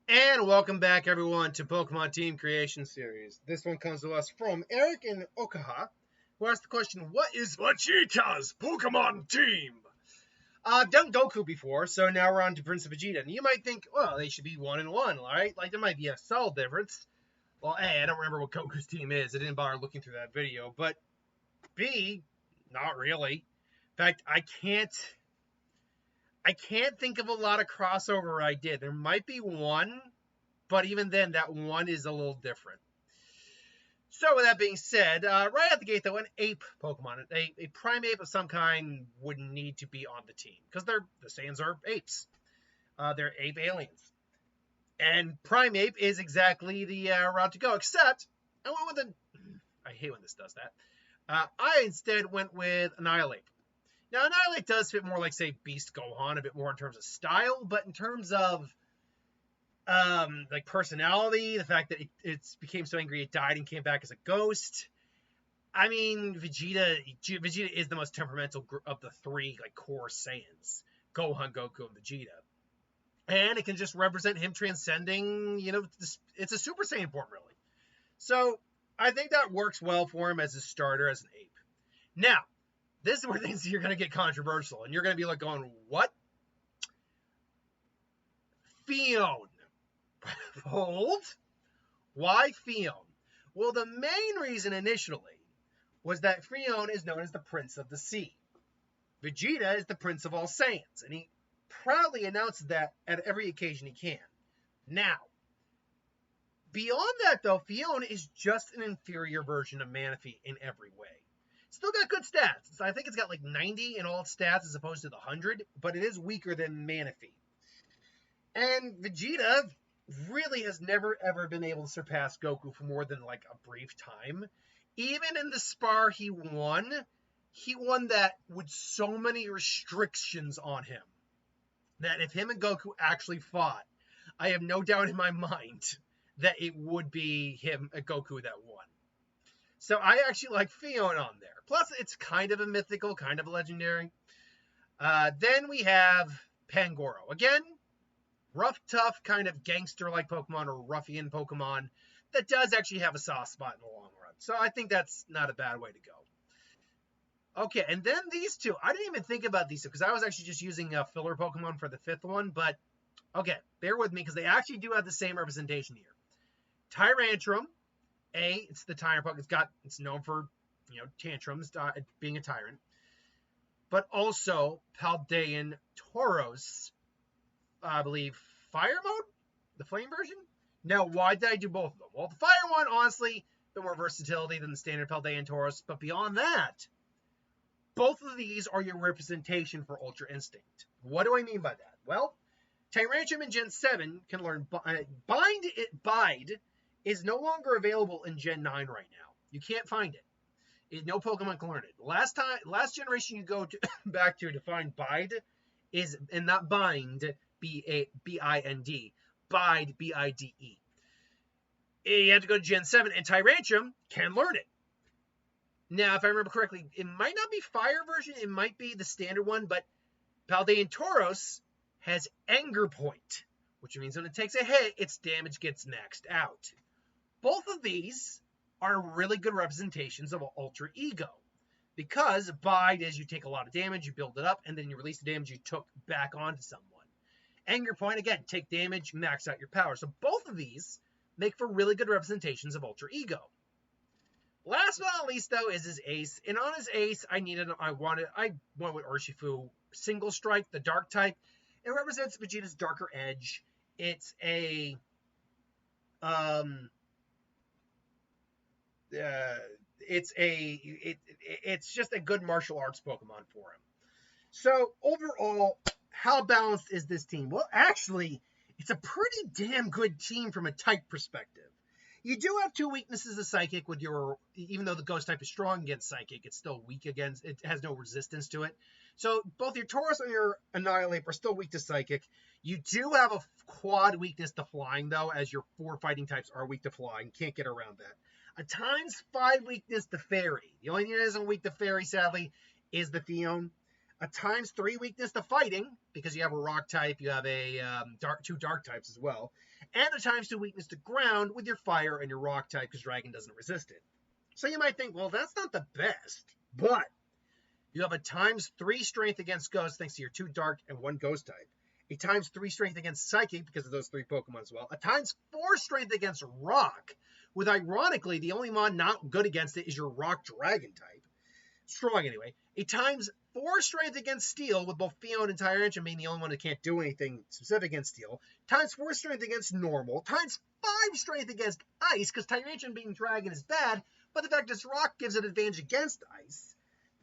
And welcome back, everyone, to Pokemon Team Creation Series. This one comes to us from Eric and Okaha, who asked the question, what is Vegeta's Pokemon team? I've done Goku before, so now we're on to Prince of Vegeta. And you might think, well, they should be 1-1, right? Like, there might be a subtle difference. Well, A, I don't remember what Goku's team is. I didn't bother looking through that video. But B, not really. In fact, I can't think of a lot of crossover I did. There might be one, but even then, that one is a little different. So with that being said, right at the gate, though, an ape Pokemon, a Primeape of some kind would need to be on the team, because the Saiyans are apes. They're ape aliens. And Primeape is exactly the route to go, except I went with I hate when this does that. I instead went with Annihilate. Now, Annihilate does fit more like, say, Beast Gohan, a bit more in terms of style, but in terms of like personality, the fact that it became so angry it died and came back as a ghost. I mean, Vegeta is the most temperamental of the three like core Saiyans: Gohan, Goku, and Vegeta. And it can just represent him transcending, it's a Super Saiyan form, really. So I think that works well for him as a starter, as an ape. Now, this is where things you're going to get controversial, and you're going to be like going, what? Phione. Hold. Why Phione? Well, the main reason initially was that Phione is known as the Prince of the Sea. Vegeta is the Prince of all Saiyans, and he proudly announces that at every occasion he can. Now, beyond that, though, Phione is just an inferior version of Manaphy in every way. Still got good stats. I think it's got like 90 in all its stats as opposed to the 100, but it is weaker than Manaphy. And Vegeta really has never, ever been able to surpass Goku for more than like a brief time. Even in the spar he won that with so many restrictions on him that if him and Goku actually fought, I have no doubt in my mind that it would be him and Goku that won. So I actually like Phione on there. Plus, it's kind of a mythical, kind of a legendary. Then we have Pangoro. Again, rough, tough, kind of gangster-like Pokemon or ruffian Pokemon that does actually have a soft spot in the long run. So I think that's not a bad way to go. Okay, and then these two. I didn't even think about these two because I was actually just using a filler Pokemon for the fifth one. But, okay, bear with me because they actually do have the same representation here. Tyrantrum. It's the tyrant Pokemon. It's known for, tantrums, being a tyrant. But also Paldean Tauros, I believe, fire mode? The flame version? Now, why did I do both of them? Well, the fire one, honestly, the more versatility than the standard Paldean Tauros. But beyond that, both of these are your representation for Ultra Instinct. What do I mean by that? Well, Tyrantrum in Gen 7 can learn Bide is no longer available in Gen 9 right now. You can't find it. No Pokemon can learn it. Last generation you go back to find Bide is, and not Bind, B-I-N-D, Bide, B-I-D-E. You have to go to Gen 7, and Tyrantrum can learn it. Now, if I remember correctly, it might not be Fire version, it might be the standard one, but Paldean Tauros has Anger Point, which means when it takes a hit, its damage gets maxed out. Both of these are really good representations of Ultra Ego, because Bide is you take a lot of damage, you build it up, and then you release the damage you took back onto someone. Anger Point, again, take damage, max out your power. So both of these make for really good representations of Ultra Ego. Last but not least, though, is his ace. And on his ace, I went with Urshifu Single Strike, the Dark type. It represents Vegeta's darker edge. It's it's just a good martial arts Pokemon for him. So overall, how balanced is this team? Well, actually, it's a pretty damn good team from a type perspective. You do have two weaknesses of Psychic even though the Ghost type is strong against Psychic, it's still weak against, it has no resistance to it. So both your Tauros and your Annihilate are still weak to Psychic. You do have a quad weakness to Flying, though, as your 4 fighting types are weak to Flying. Can't get around that. A ×5 weakness to Fairy. The only thing that isn't weak to Fairy, sadly, is the Phione. a ×3 weakness to fighting, because you have a rock type, you have a two dark types as well, and a ×2 weakness to ground with your fire and your rock type, because dragon doesn't resist it. So you might think, well, that's not the best, but you have a ×3 strength against ghost thanks to your 2 dark and 1 ghost type, a ×3 strength against psychic because of those 3 Pokemon as well, a ×4 strength against rock, with ironically the only mon not good against it is your rock dragon type. Strong anyway. A ×4 strength against steel, with both Fion and Tyrantrum being the only one that can't do anything specific against steel. ×4 strength against normal. ×5 strength against ice, because Tyrantrum being dragon is bad, but the fact that rock gives it advantage against ice.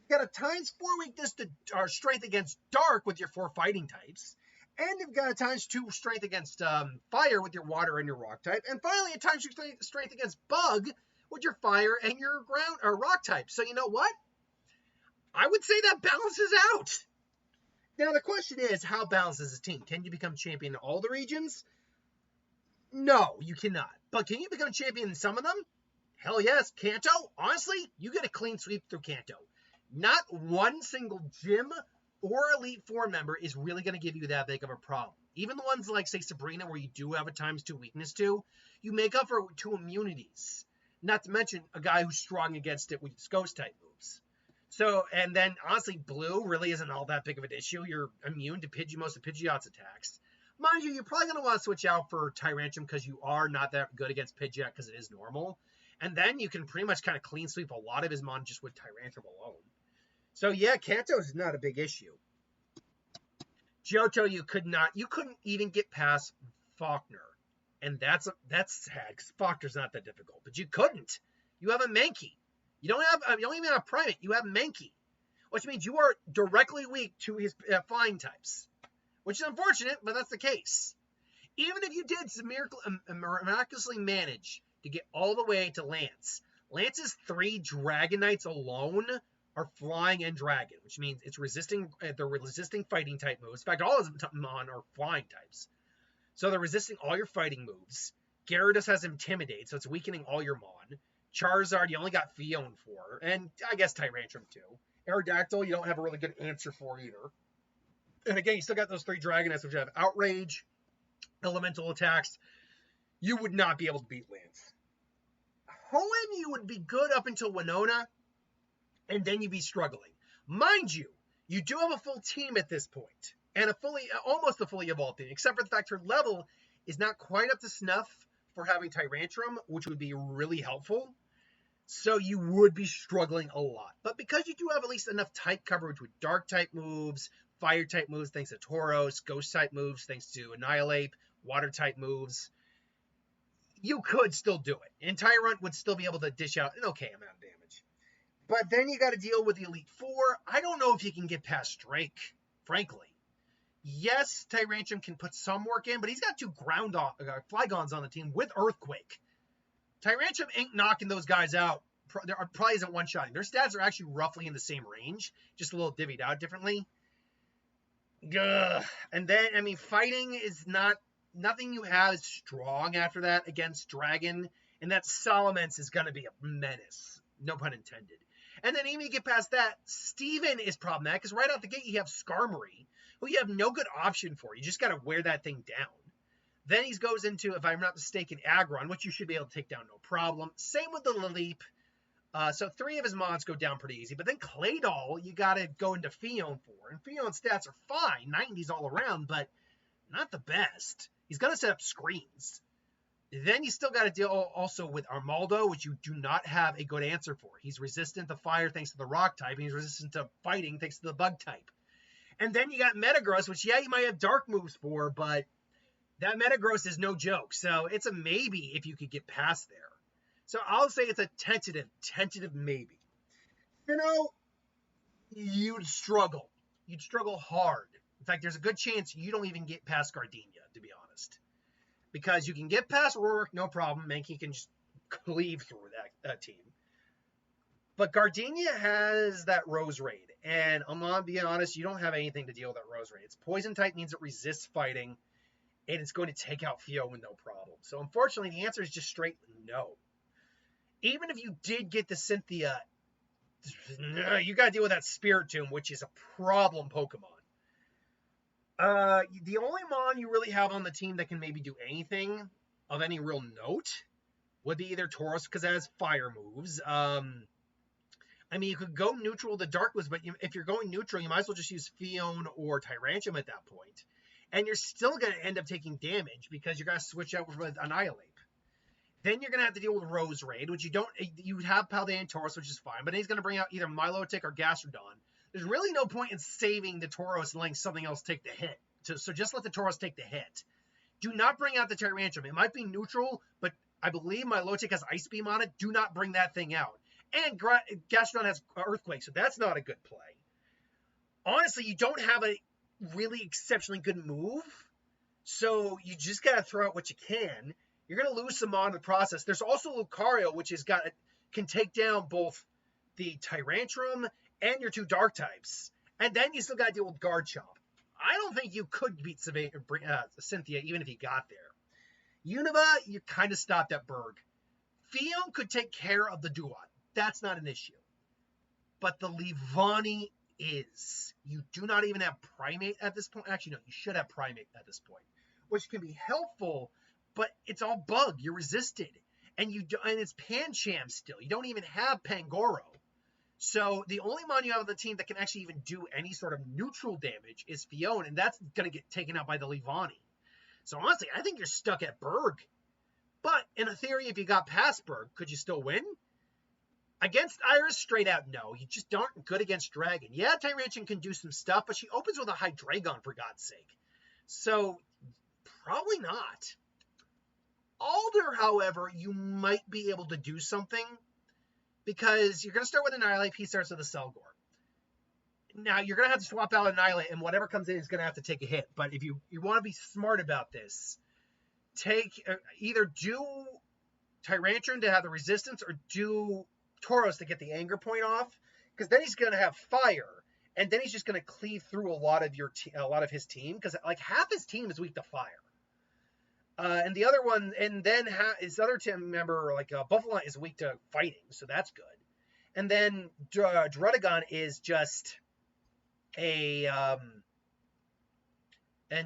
You got a ×4 weakness to strength against dark with your 4 fighting types. And you've got a ×2 strength against fire with your water and your rock type. And finally, a ×2 strength against bug with your fire and your ground or rock type. So you know what? I would say that balances out. Now, the question is, how balances this team? Can you become champion in all the regions? No, you cannot. But can you become champion in some of them? Hell yes. Kanto, honestly, you get a clean sweep through Kanto. Not one single gym or Elite Four member is really going to give you that big of a problem. Even the ones like, say, Sabrina, where you do have a ×2 weakness to, you make up for 2 immunities. Not to mention a guy who's strong against it with his ghost type moves. So, and then, honestly, blue really isn't all that big of an issue. You're immune to most of Pidgeot's attacks. Mind you, you're probably going to want to switch out for Tyrantrum because you are not that good against Pidgeot because it is normal. And then you can pretty much kind of clean sweep a lot of his mon just with Tyrantrum alone. So, yeah, Kanto is not a big issue. Johto, you couldn't even get past Faulkner. And that's sad because Faulkner's not that difficult. But you couldn't. You have a Mankey. You don't even have Primate. You have Mankey, which means you are directly weak to his flying types, which is unfortunate, but that's the case. Even if you did miraculously manage to get all the way to Lance, Lance's 3 Dragonites alone are flying and dragon, which means it's resisting. They're resisting fighting type moves. In fact, all of them mon are flying types, so they're resisting all your fighting moves. Gyarados has Intimidate, so it's weakening all your mon. Charizard, you only got Fion for, and I guess Tyrantrum too. Aerodactyl, you don't have a really good answer for either. And again, you still got those 3 Dragonites, which have Outrage, Elemental attacks. You would not be able to beat Lance. Hoenn, you would be good up until Winona, and then you'd be struggling. Mind you, you do have a full team at this point, and almost a fully evolved team, except for the fact her level is not quite up to snuff for having Tyrantrum, which would be really helpful. So you would be struggling a lot. But because you do have at least enough type coverage with dark type moves, fire type moves thanks to Tauros, ghost type moves thanks to Annihilate, water type moves, you could still do it. And Tyrant would still be able to dish out an okay amount of damage. But then you got to deal with the Elite Four. I don't know if you can get past Drake, frankly. Yes, Tyrantrum can put some work in, but he's got 2 Flygons on the team with Earthquake. Tyrantrum ain't knocking those guys out. There probably isn't one-shotting. Their stats are actually roughly in the same range, just a little divvied out differently. Gah. And then, I mean, fighting is nothing you have is strong after that against Dragon, and that Salamence is going to be a menace. No pun intended. And then even you get past that, Steven is problematic, because right out the gate you have Skarmory, who you have no good option for. You just got to wear that thing down. Then he goes into, if I'm not mistaken, Aggron, which you should be able to take down no problem. Same with the Laleep. So 3 of his mons go down pretty easy. But then Claydol, you got to go into Fion for. And Fion's stats are fine, 90s all around, but not the best. He's going to set up screens. Then you still got to deal also with Armaldo, which you do not have a good answer for. He's resistant to fire thanks to the rock type, and he's resistant to fighting thanks to the bug type. And then you got Metagross, which, yeah, you might have dark moves for, but that Metagross is no joke. So it's a maybe if you could get past there. So I'll say it's a tentative maybe. You know, you'd struggle. You'd struggle hard. In fact, there's a good chance you don't even get past Gardenia, to be honest. Because you can get past Rourke, no problem. Mankey can just cleave through that team. But Gardenia has that Rose Raid. And I'm going to be honest, you don't have anything to deal with that Rose Raid. It's poison type, means it resists fighting. And it's going to take out Fio with no problem. So unfortunately, the answer is just straight no. Even if you did get the Cynthia you got to deal with that Spiritomb, which is a problem Pokemon. The only Mon you really have on the team that can maybe do anything of any real note would be either Tauros, because it has fire moves. I mean, you could go neutral to Dark Moves, but if you're going neutral, you might as well just use Fion or Tyrantrum at that point. And you're still going to end up taking damage because you're going to switch out with Annihilate. Then you're going to have to deal with Rose Raid, which you have Paldean Tauros, which is fine, but then he's going to bring out either Milotic or Gastrodon. There's really no point in saving the Tauros and letting something else take the hit. So just let the Tauros take the hit. Do not bring out the Tyrantrum. It might be neutral, but I believe Milotic has Ice Beam on it. Do not bring that thing out. And Gastrodon has Earthquake, so that's not a good play. Honestly, you don't have a really exceptionally good move, so you just got to throw out what you can. You're going to lose some on in the process. There's also Lucario, which can take down both the Tyrantrum and your two Dark types. And then you still got to deal with Guard Chomp. I don't think you could beat Cynthia even if you got there. Unova, you kind of stopped at Berg. Fion could take care of the Duat. That's not an issue. But the Leavanny is. You do not even have Primate at this point. Actually, no, you should have Primate at this point, which can be helpful, but it's all bug. You're resisted. And it's Pancham still. You don't even have Pangoro. So the only Mon you have on the team that can actually even do any sort of neutral damage is Fion, and that's going to get taken out by the Leavanny. So honestly, I think you're stuck at Berg. But in a theory, if you got past Berg, could you still win? Against Iris, straight out, no. You just aren't good against Dragon. Yeah, Tyrantrum can do some stuff, but she opens with a Hydreigon, for God's sake. So, probably not. Alder, however, you might be able to do something, because you're going to start with Annihilate, he starts with a Selgor. Now, you're going to have to swap out Annihilate, and whatever comes in is going to have to take a hit. But if you want to be smart about this, either do Tyrantrum to have the resistance, or do Tauros to get the anger point off, because then he's going to have fire, and then he's just going to cleave through a lot of his team, because like half his team is weak to fire. And the other one, and then his other team member, like Buffalo, is weak to fighting, so that's good. And then Druddigon is just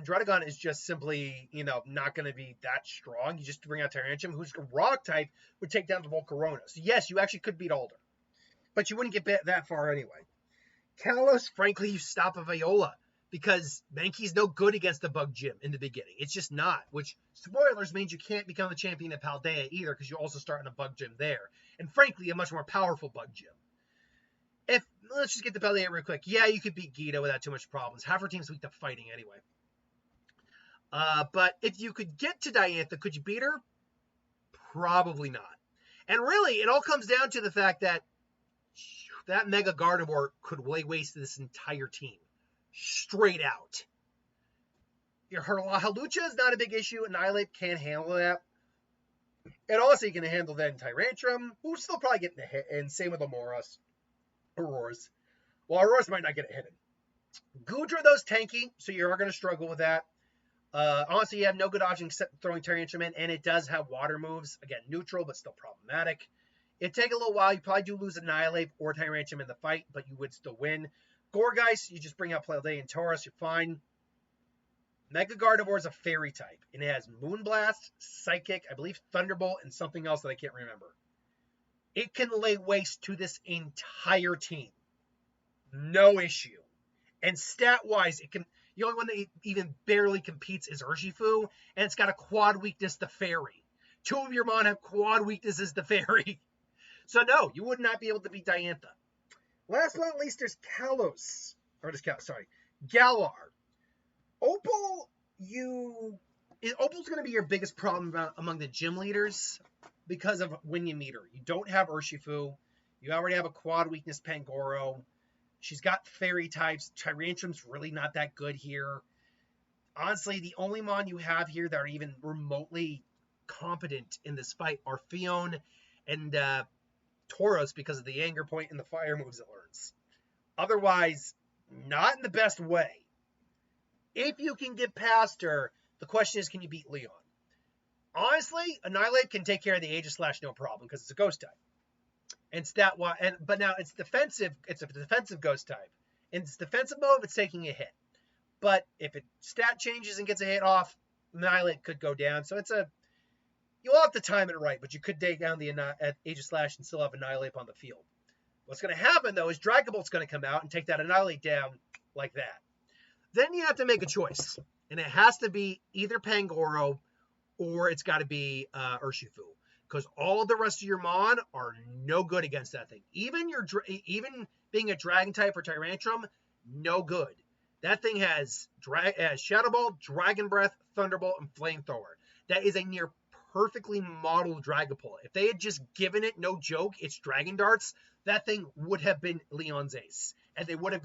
Druddigon is just simply, not going to be that strong. You just bring out Tyrantrum, who's a rock type, would take down the Volcarona. So yes, you actually could beat Alder, but you wouldn't get that far anyway. Kalos, frankly, you stop a Viola, because Mankey's no good against the Bug Gym in the beginning. It's just not, which, spoilers, means you can't become the champion at Paldea either, because you also start in a Bug Gym there. And frankly, a much more powerful Bug Gym. Let's just get to Paldea real quick. Yeah, you could beat Gita without too much problems. Half her team's weak to fighting anyway. But if you could get to Diantha, could you beat her? Probably not. And really, it all comes down to the fact that Mega Gardevoir could waste this entire team. Straight out. Her Halucha is not a big issue. Annihilate can't handle that. And also you can handle that in Tyrantrum, who's still probably getting a hit, and same with Auroras. Well, Auroras might not get a hit in. Goodra, though's tanky, so you are going to struggle with that. Honestly, you have no good option except throwing Tyrantrum in, and it does have water moves. Again, neutral, but still problematic. It'd take a little while. You probably do lose Annihilate or Tyrantrum in the fight, but you would still win. Gourgeist, you just bring out Paldea and Tauros, you're fine. Mega Gardevoir is a fairy type, and it has Moonblast, Psychic, I believe Thunderbolt, and something else that I can't remember. It can lay waste to this entire team. No issue. And stat-wise, the only one that even barely competes is Urshifu, and it's got a quad weakness to Fairy. Two of your Mon have quad weaknesses to Fairy. So no, you would not be able to beat Diantha. Last but not least, there's Galar. Opal, Opal's going to be your biggest problem among the gym leaders because of when you meet her. You don't have Urshifu. You already have a quad weakness Pangoro. She's got fairy types. Tyrantrum's really not that good here. Honestly, the only Mon you have here that are even remotely competent in this fight are Fion and Tauros, because of the anger point and the fire moves it learns. Otherwise, not in the best way. If you can get past her, the question is, can you beat Leon? Honestly, Annihilate can take care of the Aegis Slash no problem, because it's a ghost type. And but now it's defensive. It's a defensive ghost type. In its defensive mode, it's taking a hit. But if it stat changes and gets a hit off, Annihilate could go down. So you'll have to time it right, but you could take down the Age of Slash and still have Annihilate on the field. What's going to happen, though, is Dragon Bolt's going to come out and take that Annihilate down like that. Then you have to make a choice, and it has to be either Pangoro or it's got to be Urshifu, because all of the rest of your Mon are no good against that thing. Even being a Dragon type or Tyrantrum, no good. That thing has Shadow Ball, Dragon Breath, Thunderbolt, and Flamethrower. That is a near perfectly modeled Dragapult. If they had just given it, no joke, its Dragon Darts, that thing would have been Leon's ace. And they would have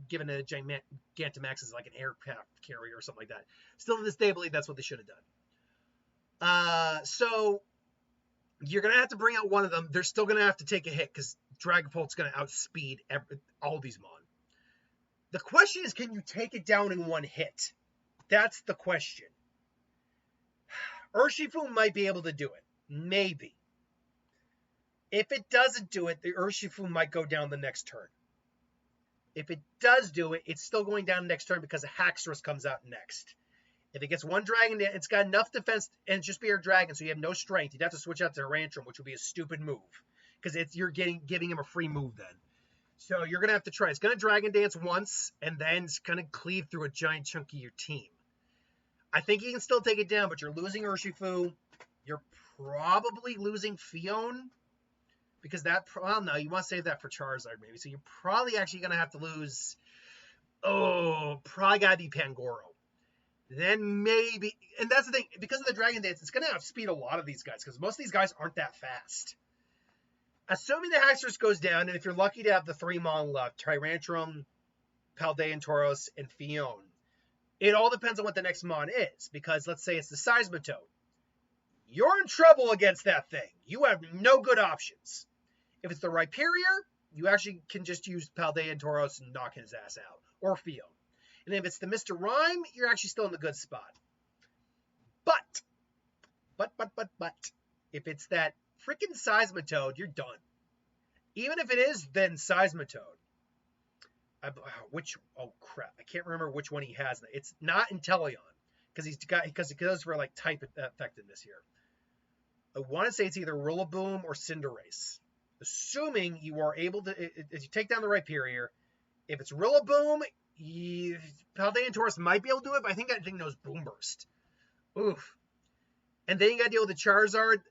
given it a Gigantamax as like an aircraft carrier or something like that. Still to this day, I believe that's what they should have done. So you're going to have to bring out one of them. They're still going to have to take a hit because Dragapult's going to outspeed all these Mon. The question is, can you take it down in one hit? That's the question. Urshifu might be able to do it. Maybe. If it doesn't do it, the Urshifu might go down the next turn. If it does do it, it's still going down next turn because a Haxorus comes out next. If it gets one Dragon, it's got enough defense and just be a Dragon, so you have no strength. You'd have to switch out to Tyrantrum, which would be a stupid move. Because you're giving him a free move then. So you're going to have to try. It's going to Dragon Dance once, and then it's going to cleave through a giant chunk of your team. I think you can still take it down, but you're losing Urshifu. You're probably losing Fion. Because no, you want to save that for Charizard maybe. So you're probably actually going to have to lose, probably got to be Pangoro. Then maybe, and that's the thing, because of the Dragon Dance, it's going to outspeed a lot of these guys, because most of these guys aren't that fast. Assuming the Haxorus goes down, and if you're lucky to have the 3 Mon left, Tyrantrum, Paldean Tauros, and Fion, it all depends on what the next Mon is, because let's say it's the Seismitoad. You're in trouble against that thing. You have no good options. If it's the Rhyperior, you actually can just use Paldean Tauros and knock his ass out, or Fion. And if it's the Mr. Rhyme, you're actually still in the good spot. But, if it's that freaking Seismitoad, you're done. Even if it is then Seismitoad. Oh crap, I can't remember which one he has. It's not Inteleon, because it goes for like type effectiveness here. I want to say it's either Rillaboom or Cinderace. Assuming you are able to, as you take down the Rhyperior, if it's Rillaboom, Paldean Tauros might be able to do it, but I think that thing knows Boom Burst. Oof. And then you got to deal with the Charizard.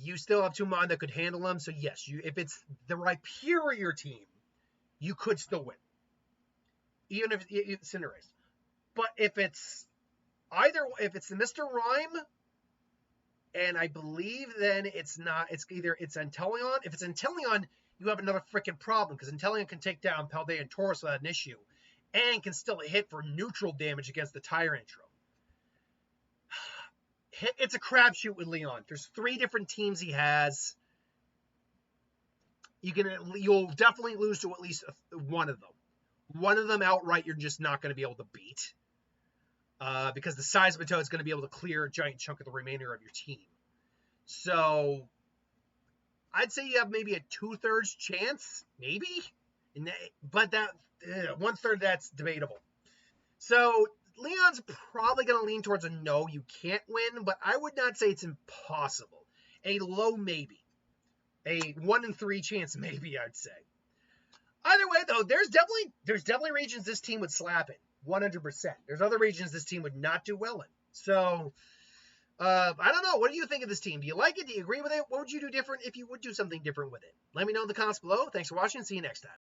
You still have 2 Mon that could handle them, so yes, if it's the Rhyperior team, you could still win. Even if it's Cinderace. But if it's the Mr. Rhyme, and I believe then it's Inteleon. If it's Inteleon, you have another freaking problem, because Inteleon can take down Paldean Tauros without an issue, and can still hit for neutral damage against the Tyrantrum. It's a crapshoot with Leon. There's 3 different teams he has. You'll definitely lose to at least one of them. One of them outright you're just not going to be able to beat. Because the Seismitoad is going to be able to clear a giant chunk of the remainder of your team. So, I'd say you have maybe a 2/3 chance, maybe? But that 1/3, that's debatable. So, Leon's probably going to lean towards a no, you can't win, but I would not say it's impossible. A low maybe. A 1 in 3 chance maybe, I'd say. Either way, though, there's definitely regions this team would slap in. 100%. There's other regions this team would not do well in. So, I don't know. What do you think of this team? Do you like it? Do you agree with it? What would you do different if you would do something different with it? Let me know in the comments below. Thanks for watching. See you next time.